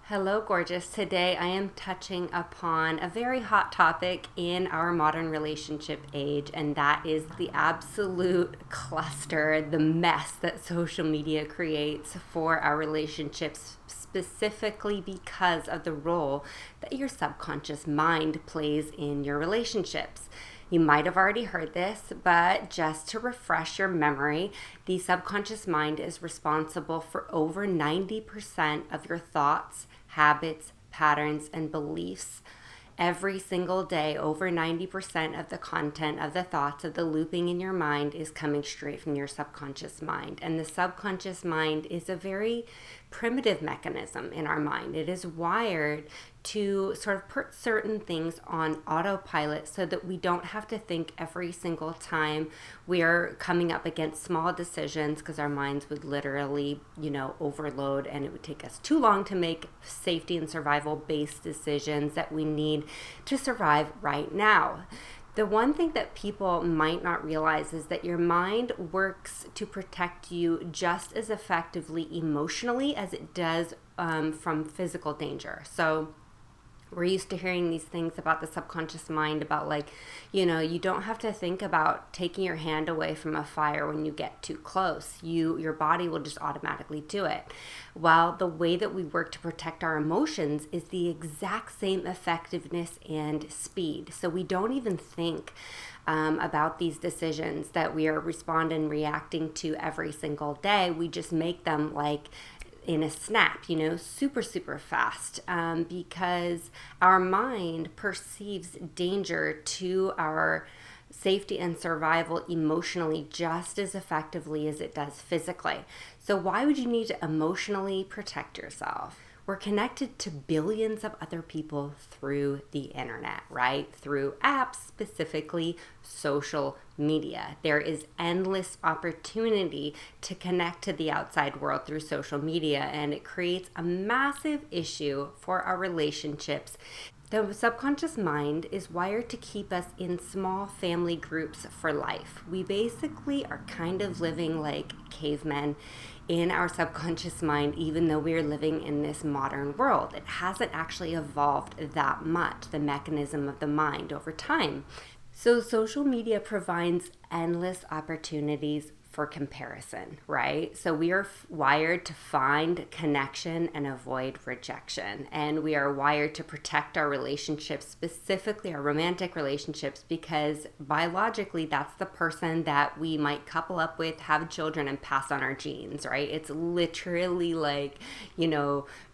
Hello, gorgeous. Today I am touching upon a very hot topic in our modern relationship age, and that is the absolute cluster, the mess that social media creates for our relationships, specifically because of the role that your subconscious mind plays in your relationships. You might have already heard this, but just to refresh your memory, the subconscious mind is responsible for over 90% of your thoughts, habits, patterns, and beliefs. Every single day, over 90% of the content of the thoughts of the looping in your mind is coming straight from your subconscious mind. And the subconscious mind is a very primitive mechanism in our mind. It is wired to sort of put certain things on autopilot so that we don't have to think every single time we are coming up against small decisions, because our minds would literally, overload, and it would take us too long to make safety and survival based decisions that we need to survive right now. The one thing that people might not realize is that your mind works to protect you just as effectively emotionally as it does from physical danger. So we're used to hearing these things about the subconscious mind about you don't have to think about taking your hand away from a fire when you get too close. Your body will just automatically do it. While the way that we work to protect our emotions is the exact same effectiveness and speed. So we don't even think about these decisions that we are responding and reacting to every single day. We just make them in a snap, super, super fast, because our mind perceives danger to our safety and survival emotionally just as effectively as it does physically. So why would you need to emotionally protect yourself? We're connected to billions of other people through the internet, right? Through apps, specifically social media. There is endless opportunity to connect to the outside world through social media, and it creates a massive issue for our relationships. The subconscious mind is wired to keep us in small family groups for life. We basically are kind of living like cavemen in our subconscious mind, even though we are living in this modern world. It hasn't actually evolved that much, the mechanism of the mind, over time. So social media provides endless opportunities for comparison, right? So we are wired to find connection and avoid rejection. And we are wired to protect our relationships, specifically our romantic relationships, because biologically that's the person that we might couple up with, have children, and pass on our genes, right? It's literally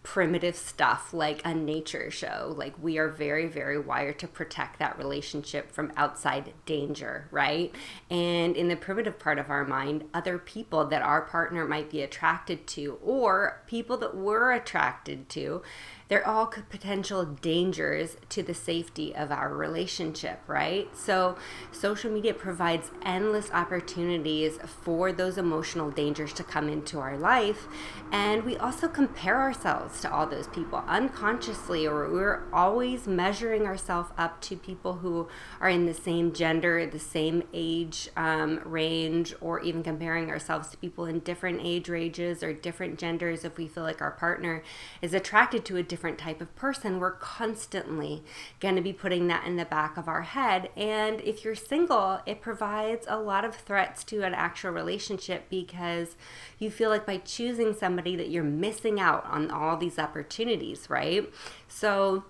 primitive stuff, like a nature show. Like, we are very, very wired to protect that relationship from outside danger, right? And in the primitive part of our mind, other people that our partner might be attracted to, or people that we're attracted to, they're all potential dangers to the safety of our relationship, right? So social media provides endless opportunities for those emotional dangers to come into our life. And we also compare ourselves to all those people unconsciously, or we're always measuring ourselves up to people who are in the same gender, the same age range, or even comparing ourselves to people in different age ranges or different genders. If we feel like our partner is attracted to a different type of person, we're constantly going to be putting that in the back of our head. And if you're single, it provides a lot of threats to an actual relationship, because you feel like by choosing somebody that you're missing out on all these opportunities, right? So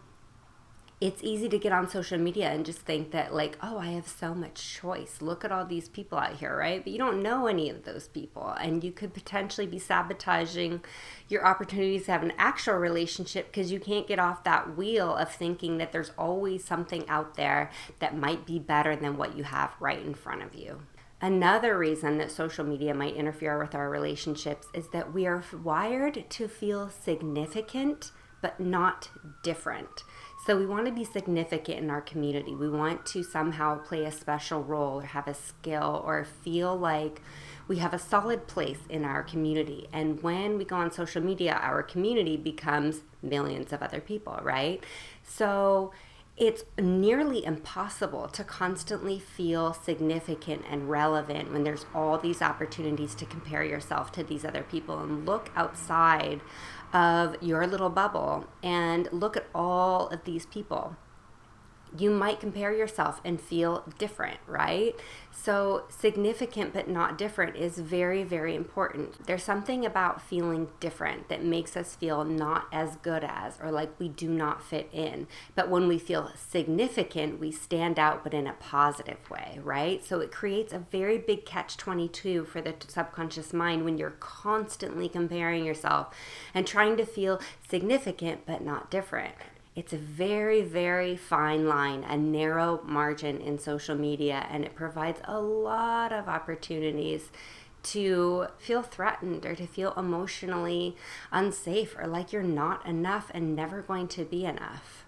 it's easy to get on social media and just think that I have so much choice. Look at all these people out here, right? But you don't know any of those people, and you could potentially be sabotaging your opportunities to have an actual relationship because you can't get off that wheel of thinking that there's always something out there that might be better than what you have right in front of you. Another reason that social media might interfere with our relationships is that we are wired to feel significant but not different. So we want to be significant in our community. We want to somehow play a special role or have a skill or feel like we have a solid place in our community. And when we go on social media, our community becomes millions of other people, right? So It's nearly impossible to constantly feel significant and relevant when there's all these opportunities to compare yourself to these other people, and look outside of your little bubble and look at all of these people. You might compare yourself and feel different, right? So significant but not different is very, very important. There's something about feeling different that makes us feel not as good as, or like we do not fit in. But when we feel significant, we stand out, but in a positive way, right? So it creates a very big catch-22 for the subconscious mind when you're constantly comparing yourself and trying to feel significant but not different. It's a very, very fine line, a narrow margin in social media, and it provides a lot of opportunities to feel threatened or to feel emotionally unsafe, or like you're not enough and never going to be enough.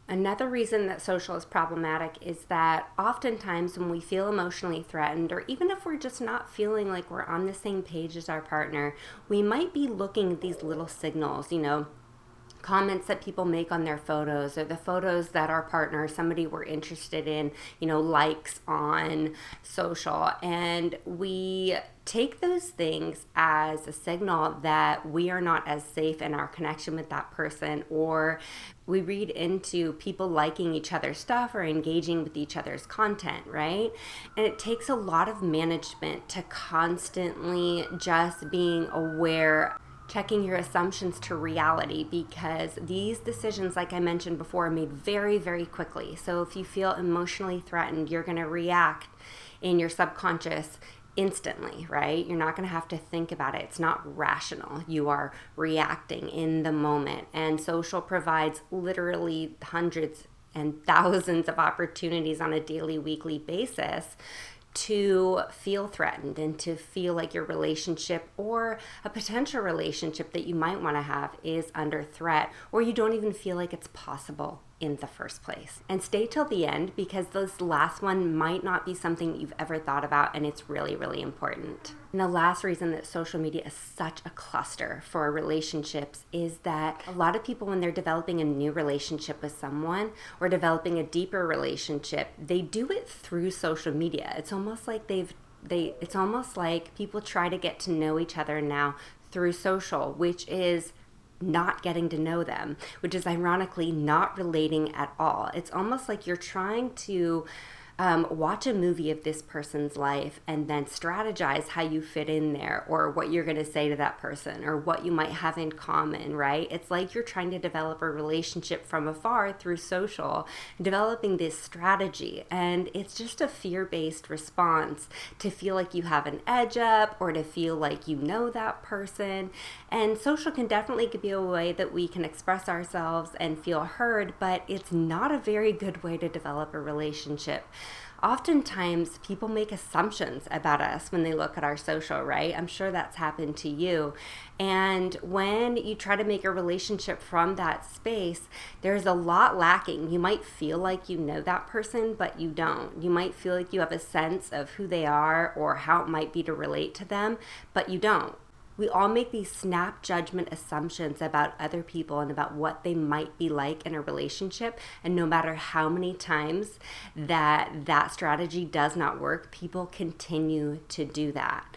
Another reason that social is problematic is that oftentimes when we feel emotionally threatened, or even if we're just not feeling like we're on the same page as our partner, we might be looking at these little signals, comments that people make on their photos, or the photos that our partner, somebody we're interested in, likes on social. And we take those things as a signal that we are not as safe in our connection with that person, or we read into people liking each other's stuff or engaging with each other's content, right? And it takes a lot of management to constantly just being aware, checking your assumptions to reality, because these decisions, like I mentioned before, are made very, very quickly. So if you feel emotionally threatened, you're going to react in your subconscious instantly, right? You're not going to have to think about it. It's not rational. You are reacting in the moment. And social provides literally hundreds and thousands of opportunities on a daily, weekly basis to feel threatened and to feel like your relationship or a potential relationship that you might want to have is under threat, or you don't even feel like it's possible in the first place. And stay till the end, because this last one might not be something you've ever thought about, and it's really, really important. And the last reason that social media is such a cluster for relationships is that a lot of people, when they're developing a new relationship with someone or developing a deeper relationship, they do it through social media. It's almost like it's almost like people try to get to know each other now through social, which is not getting to know them, which is ironically not relating at all. It's almost like you're trying to watch a movie of this person's life and then strategize how you fit in there, or what you're going to say to that person, or what you might have in common, right? It's like you're trying to develop a relationship from afar through social, developing this strategy. And it's just a fear-based response to feel like you have an edge up, or to feel like you know that person. And social can definitely be a way that we can express ourselves and feel heard, but it's not a very good way to develop a relationship. Oftentimes, people make assumptions about us when they look at our social, right? I'm sure that's happened to you. And when you try to make a relationship from that space, there's a lot lacking. You might feel like you know that person, but you don't. You might feel like you have a sense of who they are or how it might be to relate to them, but you don't. We all make these snap judgment assumptions about other people and about what they might be like in a relationship. And no matter how many times that strategy does not work, people continue to do that.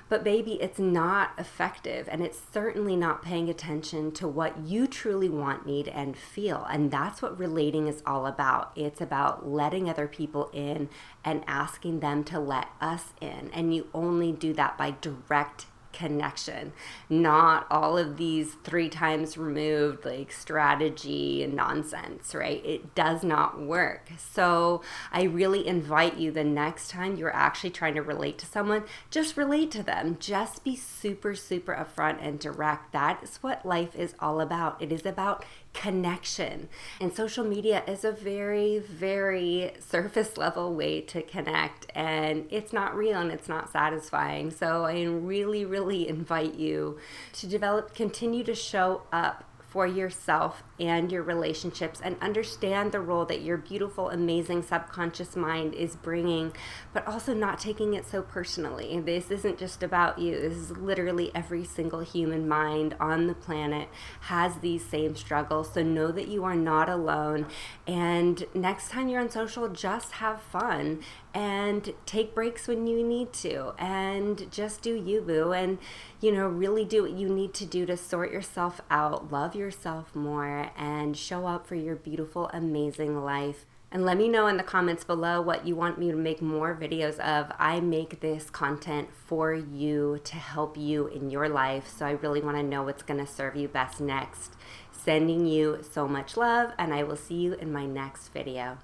But baby, it's not effective, and it's certainly not paying attention to what you truly want, need, and feel. And that's what relating is all about. It's about letting other people in and asking them to let us in. And you only do that by direct connection, not all of these 3 times removed like strategy and nonsense, right? It does not work. So I really invite you, the next time you're actually trying to relate to someone, just relate to them. Just be super, super upfront and direct. That is what life is all about. It is about connection. And social media is a very, very surface level way to connect, and it's not real and it's not satisfying. So I really, really invite you to continue to show up for yourself and your relationships, and understand the role that your beautiful, amazing subconscious mind is bringing, but also not taking it so personally. This isn't just about you. This is literally every single human mind on the planet has these same struggles. So know that you are not alone. And next time you're on social, just have fun and take breaks when you need to, and just do you, boo, and really do what you need to do to sort yourself out, love yourself more, and show up for your beautiful, amazing life. And let me know in the comments below what you want me to make more videos of. I make this content for you to help you in your life, so I really want to know what's going to serve you best next. Sending you so much love, and I will see you in my next video.